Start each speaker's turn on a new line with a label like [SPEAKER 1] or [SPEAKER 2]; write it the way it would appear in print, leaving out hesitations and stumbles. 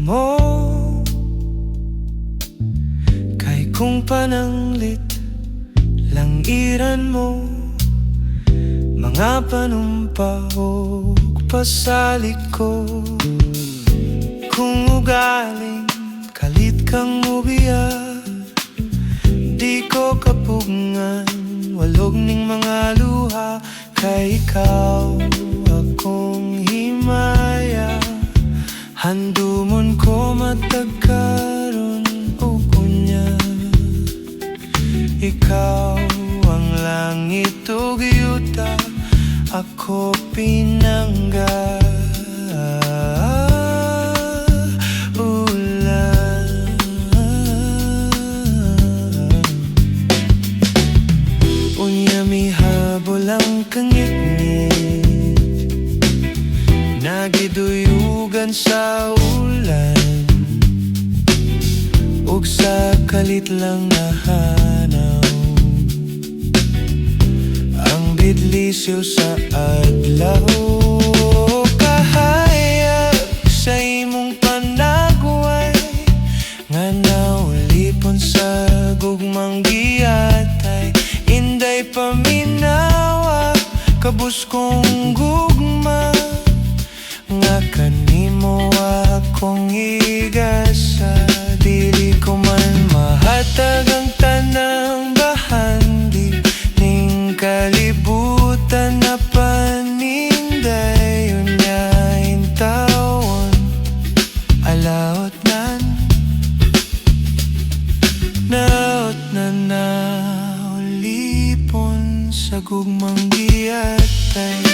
[SPEAKER 1] mo, kay kung pananglit langiran mo, mga panumpahog pasalik ko. Kung ugaling kalit kang ubiya, di ko kapugngan walog ning mga luha. Kay ikaw akong himaya, handumon ko matagkaron o kunya. Ikaw ang langit ug yuta, ako pinangga ulan. Unya mihabol ang kangit-ngit, nagiduyugan sa ulan, ug sa kalit lang nahanaw ang bidlisyo sa adlaw. Kahayag sa imong panagway, nga naulipon sa gugmang giyatay. Inday paminawa, kabus kong gugma, nga kanimo akong igasa. Dili ko man mahatag ang tanang bahandi ning kalibutan na paninday. Unyain tawon alaot nan naot na naulipon sa gugmang giyatay.